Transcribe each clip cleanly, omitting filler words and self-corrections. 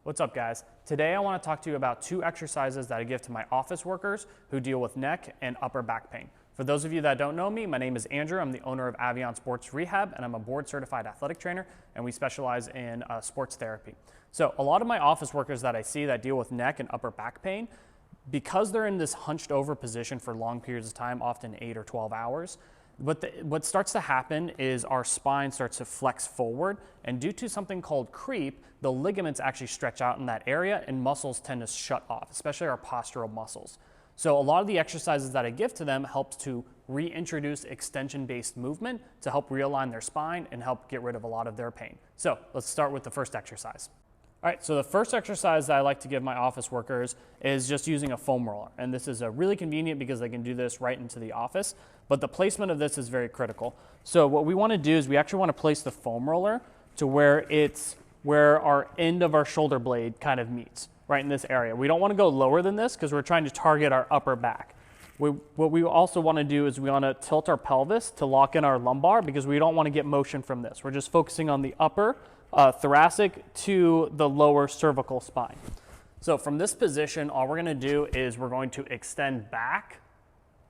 What's up, guys? Today I want to talk to you about two exercises that I give to my office workers who deal with neck and upper back pain. For those of you that don't know me, my name is Andrew. I'm the owner of Avion Sports Rehab, and I'm a board certified athletic trainer, and we specialize in sports therapy. So a lot of my office workers that I see that deal with neck and upper back pain, because they're in this hunched over position for long periods of time, often 8 or 12 hours, what starts to happen is our spine starts to flex forward, and due to something called creep, the ligaments actually stretch out in that area and muscles tend to shut off, especially our postural muscles. So a lot of the exercises that I give to them helps to reintroduce extension-based movement to help realign their spine and help get rid of a lot of their pain. So let's start with the first exercise. All right, so the first exercise that I like to give my office workers is just using a foam roller. And this is really convenient because they can do this right into the office, but the placement of this is very critical. So what we want to do is we actually want to place the foam roller to where it's where our end of our shoulder blade kind of meets, right in this area. We don't want to go lower than this because we're trying to target our upper back. What we also want to do is we want to tilt our pelvis to lock in our lumbar because we don't want to get motion from this. We're just focusing on the upper thoracic to the lower cervical spine. So from this position, all we're going to do is we're going to extend back,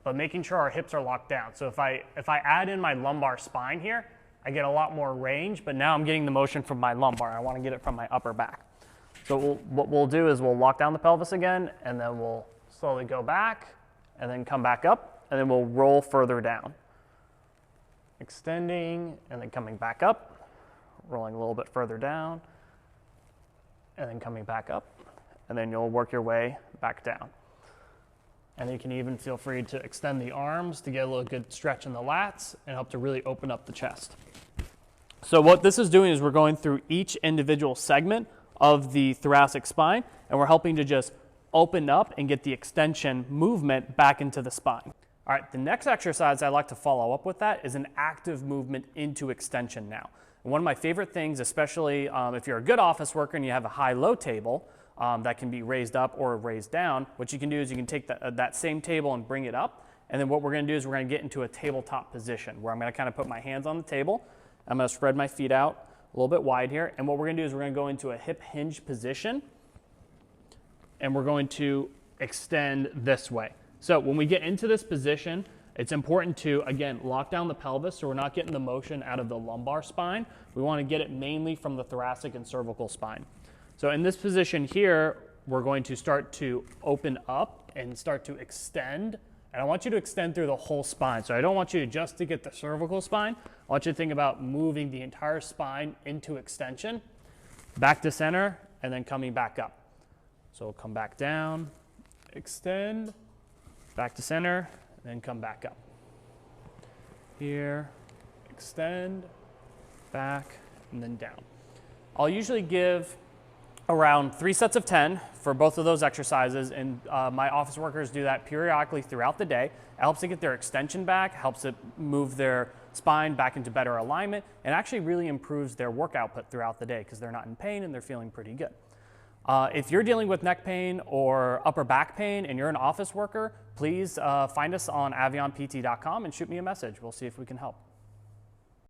but making sure our hips are locked down. So if I add in my lumbar spine here, I get a lot more range, but now I'm getting the motion from my lumbar. I want to get it from my upper back. So what we'll do is we'll lock down the pelvis again, and then we'll slowly go back, and then come back up, and then we'll roll further down. Extending, and then coming back up. Rolling a little bit further down, and then coming back up, and then you'll work your way back down. And you can even feel free to extend the arms to get a little good stretch in the lats and help to really open up the chest. So what this is doing is we're going through each individual segment of the thoracic spine, and we're helping to just open up and get the extension movement back into the spine. All right, the next exercise I like to follow up with that is an active movement into extension now. One of my favorite things, especially if you're a good office worker and you have a high-low table that can be raised up or raised down, what you can do is you can take that same table and bring it up, and then what we're going to do is we're going to get into a tabletop position where I'm going to kind of put my hands on the table. I'm going to spread my feet out a little bit wide here, and what we're going to do is we're going to go into a hip hinge position, and we're going to extend this way. So when we get into this position, it's important to, again, lock down the pelvis so we're not getting the motion out of the lumbar spine. We want to get it mainly from the thoracic and cervical spine. So in this position here, we're going to start to open up and start to extend. And I want you to extend through the whole spine. So I don't want you to just to get the cervical spine. I want you to think about moving the entire spine into extension, back to center, and then coming back up. So we'll come back down, extend, back to center, then come back up. Here, extend, back, and then down. I'll usually give around 3 sets of 10 for both of those exercises, and my office workers do that periodically throughout the day. It helps to get their extension back, helps it move their spine back into better alignment, and actually really improves their work output throughout the day because they're not in pain and they're feeling pretty good. If you're dealing with neck pain or upper back pain and you're an office worker, please find us on avionpt.com and shoot me a message. We'll see if we can help.